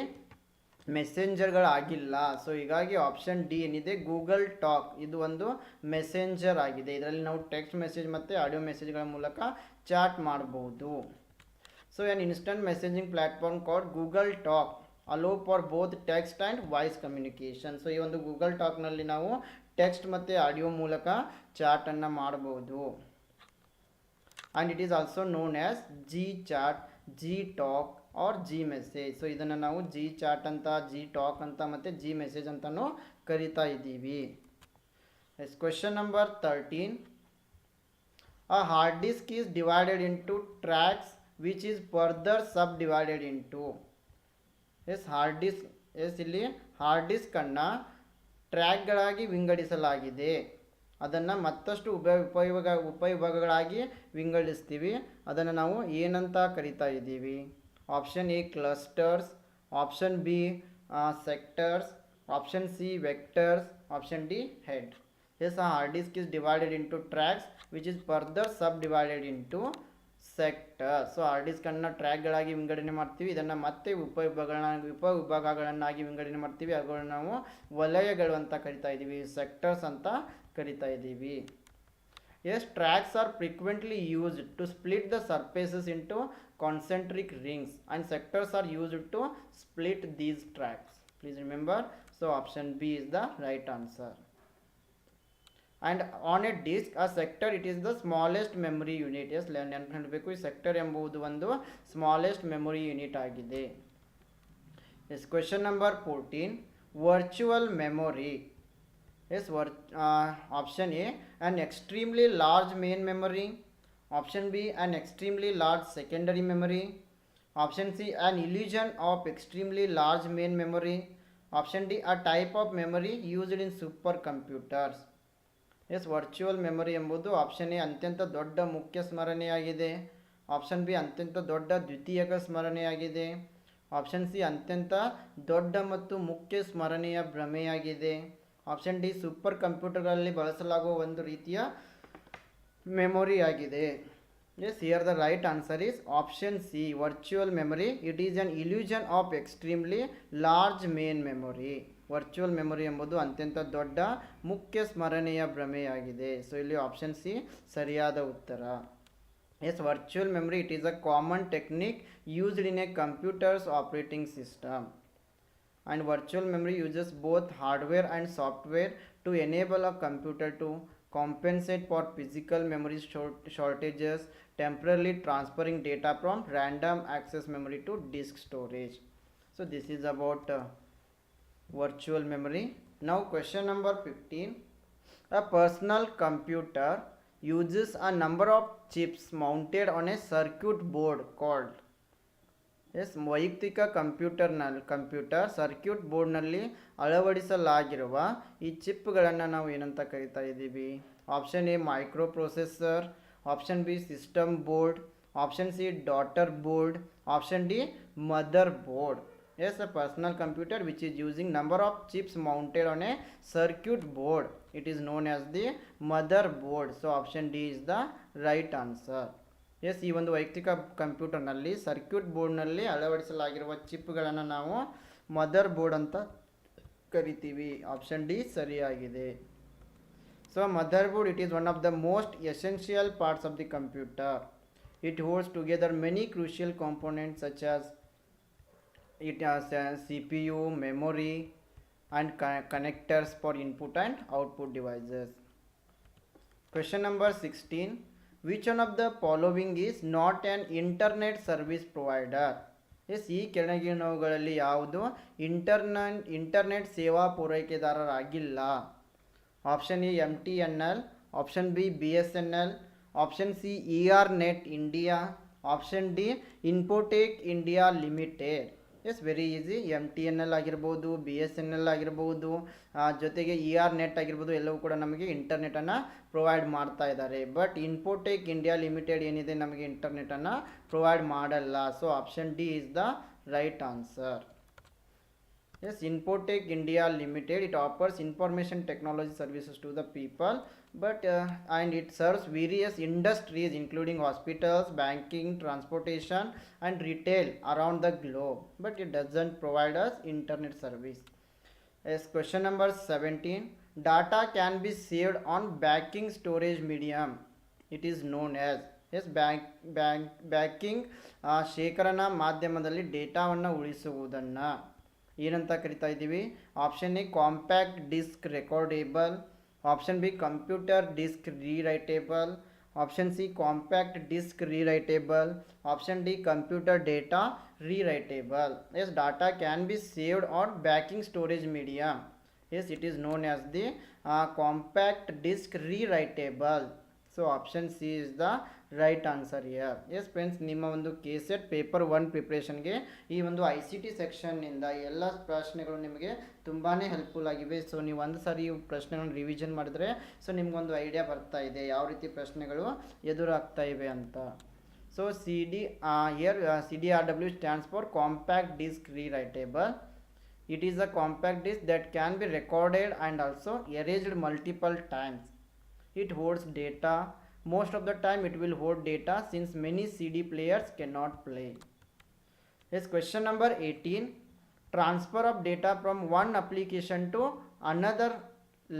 ಮೆಸೆಂಜರ್ಗಳಾಗಿಲ್ಲ. ಸೊ ಹೀಗಾಗಿ ಆಪ್ಷನ್ ಡಿ ಏನಿದೆ ಗೂಗಲ್ ಟಾಕ್, ಇದು ಒಂದು ಮೆಸೆಂಜರ್ ಆಗಿದೆ. ಇದರಲ್ಲಿ ನಾವು ಟೆಕ್ಸ್ಟ್ ಮೆಸೇಜ್ ಮತ್ತು ಆಡಿಯೋ ಮೆಸೇಜ್ಗಳ ಮೂಲಕ ಚಾಟ್ ಮಾಡಬಹುದು. So on instant messaging platform called Google talk hello for both text and voice communication. So ಈ ಒಂದು ಗೂಗಲ್ ಟಾಕ್ನಲ್ಲಿ ನಾವು ಟೆಕ್ಸ್ಟ್ ಮತ್ತು ಆಡಿಯೋ ಮೂಲಕ ಚಾಟನ್ನು ಮಾಡಬಹುದು. And it is also known as G chat, G talk or G message. So ಇದನ್ನು ನಾವು G chat ಅಂತ, ಜಿ ಟಾಕ್ ಅಂತ ಮತ್ತು ಜಿ ಮೆಸೇಜ್ ಅಂತಲೂ ಕರಿತಾ ಇದ್ದೀವಿ. Yes question number 13. A hard disk is divided into tracks which is further subdivided into. Yes hard disk, ಇಲ್ಲಿ hard ಡಿಸ್ಕನ್ನು ಟ್ರ್ಯಾಕ್ಗಳಾಗಿ ವಿಂಗಡಿಸಲಾಗಿದೆ. ಅದನ್ನು ಮತ್ತಷ್ಟು ಉಪವಿಭಾಗಗಳಾಗಿ ವಿಂಗಡಿಸ್ತೀವಿ. ಅದನ್ನು ನಾವು ಏನಂತ ಕರಿತಾ ಇದ್ದೀವಿ? Option A clusters, option B sectors, option C vectors, option D head. Yes, a hard disk is divided into tracks which is further subdivided into sectors. So hard ಡಿಸ್ಕನ್ನು ಟ್ರ್ಯಾಕ್ಗಳಾಗಿ ವಿಂಗಡಣೆ ಮಾಡ್ತೀವಿ. ಇದನ್ನು ಮತ್ತೆ ಉಪವಿಭಾಗಗಳನ್ನಾಗಿ ವಿಂಗಡಣೆ ಮಾಡ್ತೀವಿ. ಅವುಗಳನ್ನು ನಾವು ವಲಯಗಳು ಅಂತ ಕರಿತಾ ಇದ್ದೀವಿ, ಸೆಕ್ಟರ್ಸ್ ಅಂತ ಕರಿತಾ ಇದ್ದೀವಿ. Yes, tracks are frequently used to split the surfaces into concentric rings and sectors are used to split these tracks. Please remember, so option B is the right answer. And on a disk, a sector, it is the smallest memory unit. Yes, ನೆನಪಿಡಬೇಕು, ಈ sector ಎಂಬುದು ಒಂದು smallest memory unit ಆಗಿದೆ. Yes question number 14. Virtual memory. Yes option A an extremely large main memory, option B an extremely large secondary memory, option C an illusion of extremely large main memory, option D a type of memory used in supercomputers. Yes virtual memory ಎಂಬುದು option A ಅತ್ಯಂತ ದೊಡ್ಡ ಮುಖ್ಯ ಸ್ಮರಣೆಯಾಗಿದೆ, option B ಅತ್ಯಂತ ದೊಡ್ಡ ದ್ವಿತೀಯಕ ಸ್ಮರಣೆಯಾಗಿದೆ, option C ಅತ್ಯಂತ ದೊಡ್ಡ ಮತ್ತು ಮುಖ್ಯ ಸ್ಮರಣೆಯ ಭ್ರಮೆಯಾಗಿದೆ, ಆಪ್ಷನ್ ಡಿ ಸೂಪರ್ ಕಂಪ್ಯೂಟರ್ಗಳಲ್ಲಿ ಬಳಸಲಾಗುವ ಒಂದು ರೀತಿಯ ಮೆಮೊರಿ ಆಗಿದೆ. Yes here the right answer is option C virtual memory. It is an illusion of extremely large main memory. Virtual memory ಎಂಬುದು ಅತ್ಯಂತ ದೊಡ್ಡ ಮುಖ್ಯ ಸ್ಮರಣೆಯ ಭ್ರಮೆಯಾಗಿದೆ. ಸೊ ಇಲ್ಲಿ ಆಪ್ಷನ್ ಸಿ ಸರಿಯಾದ ಉತ್ತರ. Yes virtual memory, it is a common technique used in a computers operating system. And virtual memory uses both hardware and software to enable a computer to compensate for physical memory shortages, temporarily transferring data from random access memory to disk storage. So this is about virtual memory. Now question number 15. A personal computer uses a number of chips mounted on a circuit board called. Yes ವೈಯಕ್ತಿಕ computer circuit ಬೋರ್ಡ್ನಲ್ಲಿ ಅಳವಡಿಸಲಾಗಿರುವ ಈ ಚಿಪ್ಗಳನ್ನು ನಾವು ಏನಂತ ಕರಿತಾ ಇದ್ದೀವಿ? Option A microprocessor, option B system board, option C daughterboard, option D motherboard. Yes a personal computer which is using number of chips mounted on a circuit board, it is known as the motherboard. So option D is the right answer. Yes, ಈ ಒಂದು ವೈಯಕ್ತಿಕ ಕಂಪ್ಯೂಟರ್ನಲ್ಲಿ circuit ಬೋರ್ಡ್ನಲ್ಲಿ ಅಳವಡಿಸಲಾಗಿರುವ ಚಿಪ್ಗಳನ್ನು ನಾವು mother board ಅಂತ ಕರಿತೀವಿ. Option D ಸರಿಯಾಗಿದೆ. So mother board, it is one of the most essential parts of the computer. It holds together many crucial components such as it has a CPU, memory and connectors for input and output devices. Question number 16. Which one of the following is not an internet service provider? Yes, ಈ ಕೆಳಗಿನವುಗಳಲ್ಲಿ ಯಾವುದು internet ಸೇವಾ ಪೂರೈಕೆದಾರರಾಗಿಲ್ಲ? Option A MTNL, option B BSNL, option C ERNet India, option D Infotech India Limited. Yes, very easy. MTNL ಆಗಿರ್ಬೋದು, BSNL ಆಗಿರ್ಬೋದು, ಜೊತೆಗೆ ERNet ಆಗಿರ್ಬೋದು, ಎಲ್ಲವೂ ಕೂಡ ನಮಗೆ ಇಂಟರ್ನೆಟನ್ನು ಪ್ರೊವೈಡ್ ಮಾಡ್ತಾ ಇದ್ದಾರೆ. ಬಟ್ ಇನ್ಫೋಟೆಕ್ ಇಂಡಿಯಾ ಲಿಮಿಟೆಡ್ ಏನಿದೆ ನಮಗೆ ಇಂಟರ್ನೆಟನ್ನು ಪ್ರೊವೈಡ್ ಮಾಡಲ್ಲ. So option D is the right answer. Yes, Infotech India Limited, it offers information technology services to the people, but and it serves various industries including hospitals, banking, transportation and retail around the globe, but it doesn't provide us internet service. Yes, question number 17. Data can be saved on backing storage medium, it is known as. Yes, backing ಶೇಖರಣಾ ಮಾಧ್ಯಮದಲ್ಲಿ ಡೇಟಾವನ್ನು ಉಳಿಸುವುದನ್ನು ಏನಂತ ಕರಿತಾ ಇದ್ದೀವಿ? Option A compact disc recordable, option B computer disc rewritable, option C compact disc rewritable, option D computer data rewritable. Yes, data can be saved on backing storage medium. Yes, it is known as the compact disc rewritable. So option C is the right answer here. Yes friends, ನಿಮ್ಮ ಒಂದು KSET paper 1 ಪ್ರಿಪ್ರೇಷನ್ಗೆ ಈ ಒಂದು ICT ಸೆಕ್ಷನ್ನಿಂದ ಎಲ್ಲ ಪ್ರಶ್ನೆಗಳು ನಿಮಗೆ ತುಂಬಾ helpful ಆಗಿವೆ. So ನೀವು ಒಂದು ಸಾರಿ ಈ ಪ್ರಶ್ನೆಗಳನ್ನು ರಿವಿಷನ್ ಮಾಡಿದ್ರೆ ಸೊ ನಿಮ್ಗೊಂದು ಐಡಿಯಾ ಬರ್ತಾ ಇದೆ ಯಾವ ರೀತಿ ಪ್ರಶ್ನೆಗಳು ಎದುರಾಗ್ತಾ ಇವೆ ಅಂತ. So CDRW stands for compact disc rewritable. It is a compact disk that can be recorded and also erased multiple times. It holds data. Most of the time it will hold data since many CD players cannot play. Yes, question number 18. Transfer of data from one application to another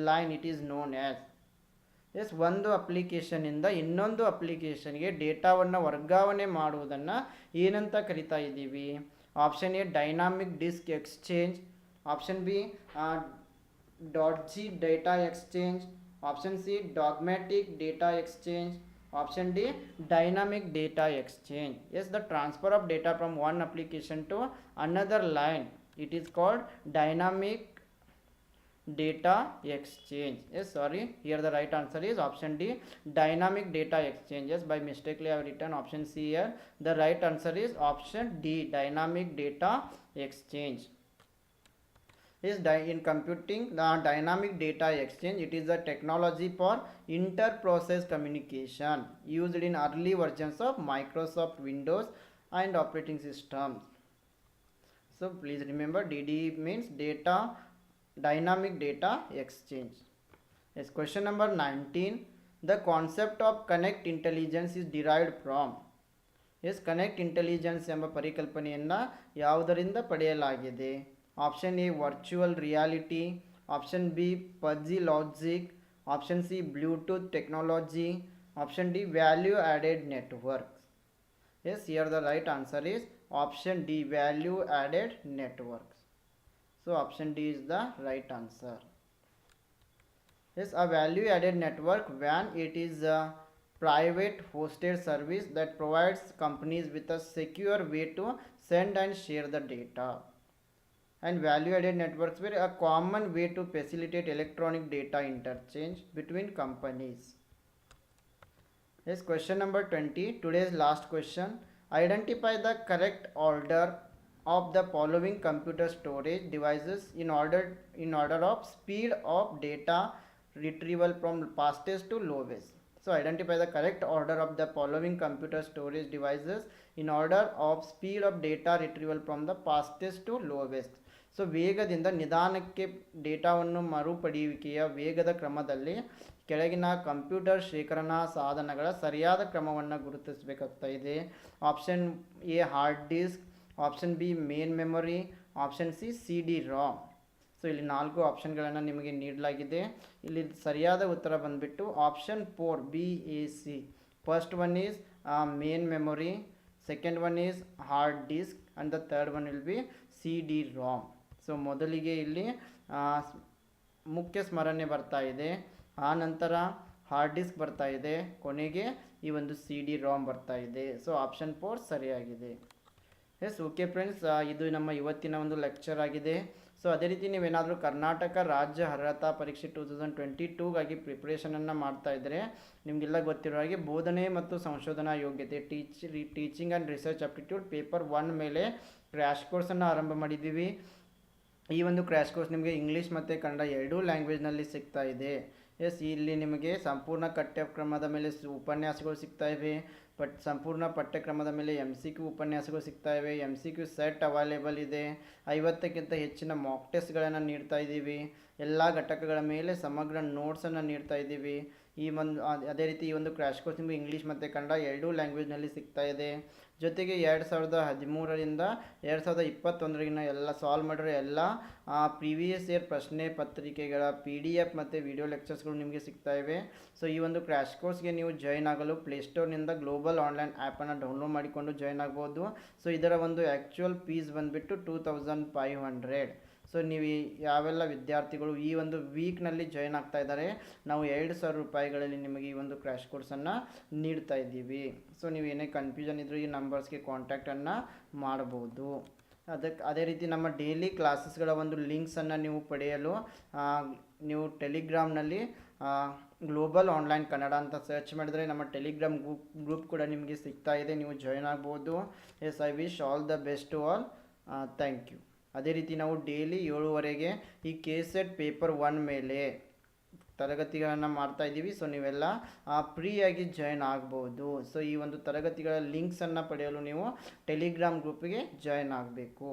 line, it is known as. Yes, ಒಂದು ಅಪ್ಲಿಕೇಶನಿಂದ ಇನ್ನೊಂದು ಅಪ್ಲಿಕೇಶನ್ಗೆ ಡೇಟಾವನ್ನು ವರ್ಗಾವಣೆ ಮಾಡುವುದನ್ನು ಏನಂತ ಕರಿತಾ ಇದ್ದೀವಿ? Option A dynamic disc exchange, option B dodgy data exchange, option C dogmatic data exchange, option D dynamic data exchange. Yes, the transfer of data from one application to another line, it is called dynamic data exchange. Yes, sorry, here the right answer is option D, dynamic data exchange. Yes, by mistakenly I have written option C here. The right answer is option D, dynamic data exchange. Is in computing the dynamic data exchange, it is a technology for inter-process communication used in early versions of Microsoft Windows and operating systems. So please remember, DD means data, dynamic data exchange. Yes, question number 19. The concept of connect intelligence is derived from. Yes, connect intelligence ಎಂಬ ಪರಿಕಲ್ಪನೆಯನ್ನು ಯಾವುದರಿಂದ ಪಡೆಯಲಾಗಿದೆ? Option A virtual reality, option B fuzzy logic, option C Bluetooth technology, option D value added networks. Yes, here the right answer is option D, value added networks. So option D is the right answer. Yes, a value added network when it is a private hosted service that provides companies with a secure way to send and share the data. And value added networks were a common way to facilitate electronic data interchange between companies. Yes, question number 20, today's last question. Identify the correct order of the following computer storage devices in order of speed of data retrieval from fastest to lowest. So identify the correct order of the following computer storage devices in order of speed of data retrieval from the fastest to lowest. So ವೇಗದಿಂದ ನಿಧಾನಕ್ಕೆ ಡೇಟಾವನ್ನು ಮರುಪಡೆಯುವಿಕೆಯ ವೇಗದ ಕ್ರಮದಲ್ಲಿ ಕೆಳಗಿನ computer ಶೇಖರಣಾ ಸಾಧನಗಳ ಸರಿಯಾದ ಕ್ರಮವನ್ನು ಗುರುತಿಸಬೇಕಾಗ್ತಾ ಇದೆ. Option A hard disk, option B main memory, option C CD-ROM. So ಇಲ್ಲಿ 4 ಆಪ್ಷನ್ಗಳನ್ನು ನಿಮಗೆ ನೀಡಲಾಗಿದೆ. ಇಲ್ಲಿ ಸರಿಯಾದ ಉತ್ತರ ಬಂದುಬಿಟ್ಟು option 4 BAC. First one is main memory, second one is hard disk and the third one will be CD-ROM. So ಮೊದಲಿಗೆ ಇಲ್ಲಿ ಮುಖ್ಯ ಸ್ಮರಣೆ ಬರ್ತಾ ಇದೆ, ಆ ನಂತರ ಹಾರ್ಡ್ ಡಿಸ್ಕ್ ಬರ್ತಾ ಇದೆ, ಕೊನೆಗೆ ಈ ಒಂದು CD-ROM ಬರ್ತಾ ಇದೆ. ಸೊ ಆಪ್ಷನ್ 4 ಸರಿಯಾಗಿದೆ. ಎಸ್, ಓಕೆ ಫ್ರೆಂಡ್ಸ್, ಇದು ನಮ್ಮ ಇವತ್ತಿನ ಒಂದು ಲೆಕ್ಚರ್ ಆಗಿದೆ. ಸೊ ಅದೇ ರೀತಿ ನೀವೇನಾದರೂ ಕರ್ನಾಟಕ ರಾಜ್ಯ ಅರ್ಹತಾ ಪರೀಕ್ಷೆ 2022ಗಾಗಿ ಪ್ರಿಪ್ರೇಷನನ್ನು ಮಾಡ್ತಾ ಇದ್ದರೆ ನಿಮಗೆಲ್ಲ ಗೊತ್ತಿರೋ ಹಾಗೆ ಬೋಧನೆ ಮತ್ತು ಸಂಶೋಧನಾ ಯೋಗ್ಯತೆ teaching and research aptitude paper 1 ಮೇಲೆ ಕ್ರ್ಯಾಶ್ ಕೋರ್ಸನ್ನು ಆರಂಭ ಮಾಡಿದ್ದೀವಿ. ಈ ಒಂದು ಕ್ರ್ಯಾಶ್ ಕೋರ್ಸ್ ನಿಮಗೆ ಇಂಗ್ಲೀಷ್ ಮತ್ತು ಕನ್ನಡ ಎರಡೂ ಲ್ಯಾಂಗ್ವೇಜ್ನಲ್ಲಿ ಸಿಗ್ತಾ ಇದೆ. ಎಸ್, ಇಲ್ಲಿ ನಿಮಗೆ ಸಂಪೂರ್ಣ ಪಠ್ಯಕ್ರಮದ ಮೇಲೆ ಉಪನ್ಯಾಸಗಳು ಸಿಗ್ತಾ ಇವೆ, ಸಂಪೂರ್ಣ ಪಠ್ಯಕ್ರಮದ ಮೇಲೆ MCQ ಉಪನ್ಯಾಸಗಳು ಸಿಗ್ತಾ ಇವೆ, MCQ ಸೆಟ್ ಅವೈಲೇಬಲ್ ಇದೆ, 50ಕ್ಕಿಂತ ಹೆಚ್ಚಿನ ಮಾಕ್ ಟೆಸ್ಟ್ಗಳನ್ನು ನೀಡ್ತಾ ಇದ್ದೀವಿ, ಎಲ್ಲ ಘಟಕಗಳ ಮೇಲೆ ಸಮಗ್ರ ನೋಟ್ಸನ್ನು ನೀಡ್ತಾ ಇದ್ದೀವಿ. ಅದೇ ರೀತಿ ಈ ಒಂದು ಕ್ರ್ಯಾಶ್ ಕೋರ್ಸ್ ನಿಮಗೆ ಇಂಗ್ಲೀಷ್ ಮತ್ತು ಕನ್ನಡ ಎರಡೂ ಲ್ಯಾಂಗ್ವೇಜ್ನಲ್ಲಿ ಸಿಗ್ತಾ ಇದೆ. ಜೊತೆಗೆ 2013ರಿಂದ 2021 ಎಲ್ಲ ಸಾಲ್ವ್ ಮಾಡಿರೋ ಎಲ್ಲ ಪ್ರೀವಿಯಸ್ ಇಯರ್ ಪ್ರಶ್ನೆ ಪತ್ರಿಕೆಗಳ PDF ಮತ್ತು ವಿಡಿಯೋ ಲೆಕ್ಚರ್ಸ್ಗಳು ನಿಮಗೆ ಸಿಗ್ತಾ ಇವೆ. ಸೊ ಈ ಒಂದು ಕ್ರ್ಯಾಶ್ ಕೋರ್ಸ್ಗೆ ನೀವು ಜಾಯ್ನ್ ಆಗಲು ಪ್ಲೇಸ್ಟೋರ್ನಿಂದ ಗ್ಲೋಬಲ್ ಆನ್ಲೈನ್ ಆ್ಯಪನ್ನು ಡೌನ್ಲೋಡ್ ಮಾಡಿಕೊಂಡು ಜಾಯ್ನ್ ಆಗ್ಬೋದು. ಸೊ ಇದರ ಒಂದು ಆ್ಯಕ್ಚುಯಲ್ ಫೀಸ್ ಬಂದುಬಿಟ್ಟು 2500. ಸೊ ನೀವು ಯಾವೆಲ್ಲ ವಿದ್ಯಾರ್ಥಿಗಳು ಈ ಒಂದು ವೀಕ್ನಲ್ಲಿ ಜಾಯ್ನ್ ಆಗ್ತಾ ಇದ್ದಾರೆ, ನಾವು 2000 ರೂಪಾಯಿಗಳಲ್ಲಿ ನಿಮಗೆ ಈ ಒಂದು ಕ್ರ್ಯಾಶ್ ಕೋರ್ಸನ್ನು ನೀಡ್ತಾ ಇದ್ದೀವಿ. ಸೊ ನೀವು ಏನೇ ಕನ್ಫ್ಯೂಷನ್ ಇದ್ದರೂ ಈ ನಂಬರ್ಸ್ಗೆ ಕಾಂಟ್ಯಾಕ್ಟನ್ನು ಮಾಡ್ಬೋದು. ಅದೇ ರೀತಿ ನಮ್ಮ ಡೈಲಿ ಕ್ಲಾಸಸ್ಗಳ ಒಂದು ಲಿಂಕ್ಸನ್ನು ನೀವು ಪಡೆಯಲು ನೀವು ಟೆಲಿಗ್ರಾಮ್ನಲ್ಲಿ ಗ್ಲೋಬಲ್ ಆನ್ಲೈನ್ ಕನ್ನಡ ಅಂತ ಸರ್ಚ್ ಮಾಡಿದರೆ ನಮ್ಮ ಟೆಲಿಗ್ರಾಮ್ ಗ್ರೂಪ್ ಕೂಡ ನಿಮಗೆ ಸಿಗ್ತಾ ಇದೆ, ನೀವು ಜಾಯ್ನ್ ಆಗ್ಬೋದು. Yes, I wish all the best to all. Thank you. ಅದೇ ರೀತಿ ನಾವು ಡೈಲಿ 7:15 ಈ KSET ಪೇಪರ್ 1 ಮೇಲೆ ತರಗತಿಗಳನ್ನು ಮಾಡ್ತಾ ಇದ್ದೀವಿ. ಸೊ ನೀವೆಲ್ಲ ಫ್ರೀಯಾಗಿ ಜಾಯ್ನ್ ಆಗ್ಬೋದು. ಸೊ ಈ ಒಂದು ತರಗತಿಗಳ ಲಿಂಕ್ಸನ್ನು ಪಡೆಯಲು ನೀವು ಟೆಲಿಗ್ರಾಮ್ ಗ್ರೂಪಿಗೆ ಜಾಯ್ನ್ ಆಗಬೇಕು.